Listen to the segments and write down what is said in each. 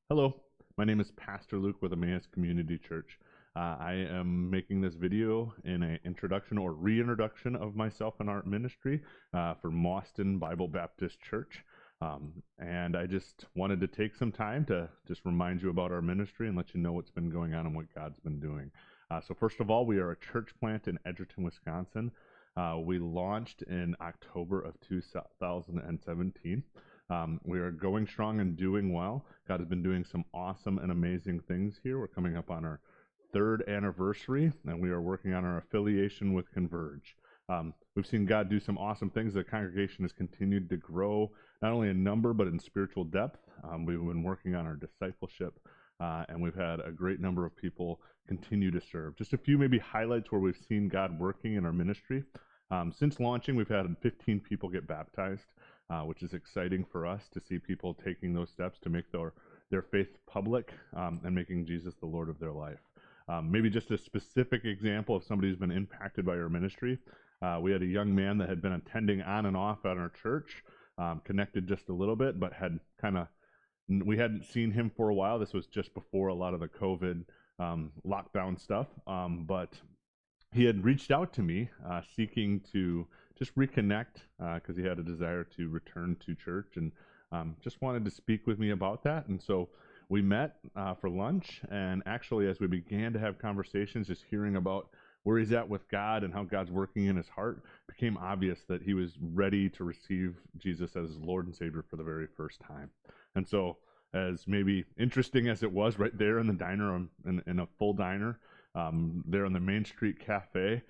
Hello, my name is Pastor Luke with Emmaus Community Church. I am making this video in an introduction or reintroduction of myself and our ministry for Mauston Bible Baptist Church. And I just wanted to take some time to just remind you about our ministry and let you know what's been going on and what God's been doing. So first of all, we are a church plant in Edgerton, Wisconsin. We launched in October of 2017. We are going strong and doing well. God has been doing some awesome and amazing things here. We're coming up on our third anniversary, and we are working on our affiliation with Converge. We've seen God do some awesome things. The congregation has continued to grow, not only in number, but in spiritual depth. We've been working on our discipleship, and we've had a great number of people continue to serve. Just a few maybe highlights where we've seen God working in our ministry. Since launching, we've had 15 people get baptized, which is exciting for us to see people taking those steps to make their faith public and making Jesus the Lord of their life. Maybe just a specific example of somebody who's been impacted by our ministry. We had a young man that had been attending on and off at our church, connected just a little bit, but we hadn't seen him for a while. This was just before a lot of the COVID lockdown stuff, but he had reached out to me seeking to just reconnect because he had a desire to return to church and just wanted to speak with me about that. And so we met for lunch, and actually as we began to have conversations, just hearing about where he's at with God and how God's working in his heart, it became obvious that he was ready to receive Jesus as his Lord and Savior for the very first time. And so, as maybe interesting as it was right there in the diner, in a full diner, there in the Main Street Cafe,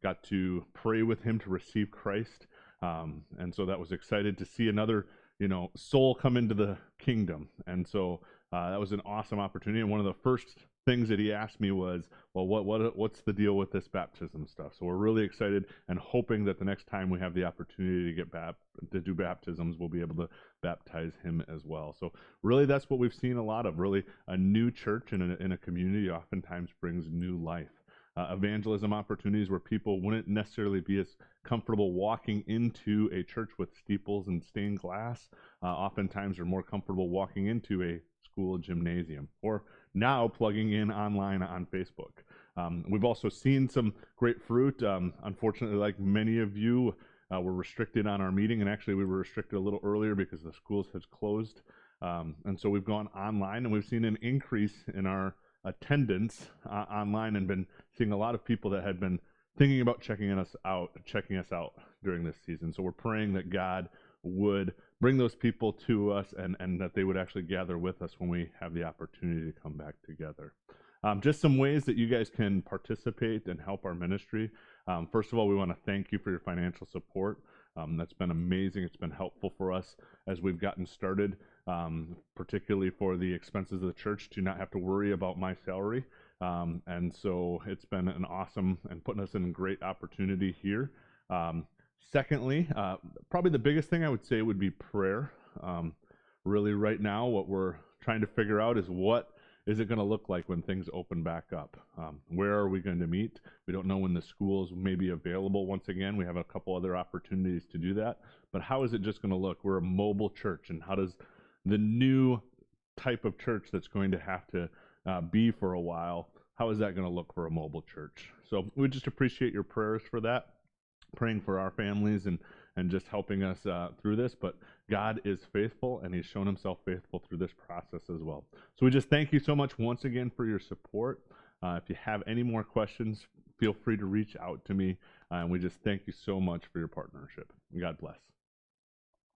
got to pray with him to receive Christ, and so that was excited to see another soul come into the kingdom. And so that was an awesome opportunity. And one of the first things that he asked me was, well, what's the deal with this baptism stuff? So we're really excited and hoping that the next time we have the opportunity to do baptisms, we'll be able to baptize him as well. So really, that's what we've seen a lot of. Really, a new church in a community oftentimes brings new life. Evangelism opportunities where people wouldn't necessarily be as comfortable walking into a church with steeples and stained glass, oftentimes are more comfortable walking into a school gymnasium, or now plugging in online on Facebook. We've also seen some great fruit. Unfortunately, like many of you, were restricted on our meeting, and actually we were restricted a little earlier because the schools has closed. And so we've gone online, and we've seen an increase in our attendance online, and been seeing a lot of people that had been thinking about checking us out during this season. So we're praying that God would bring those people to us, and that they would actually gather with us when we have the opportunity to come back together. Just some ways that you guys can participate and help our ministry. First of all, we want to thank you for your financial support. That's been amazing. It's been helpful for us as we've gotten started, particularly for the expenses of the church, to not have to worry about my salary. And so it's been an awesome and putting us in a great opportunity here. Secondly, probably the biggest thing I would say would be prayer. Really right now, what we're trying to figure out is what is it going to look like when things open back up? Where are we going to meet? We don't know when the schools may be available once again. We have a couple other opportunities to do that. But how is it just going to look? We're a mobile church, and how does the new type of church that's going to have to be for a while, how is that going to look for a mobile church? So we just appreciate your prayers for that, praying for our families and just helping us through this. But God is faithful, and he's shown himself faithful through this process as well. So we just thank you so much once again for your support. If you have any more questions, feel free to reach out to me. And we just thank you so much for your partnership. God bless.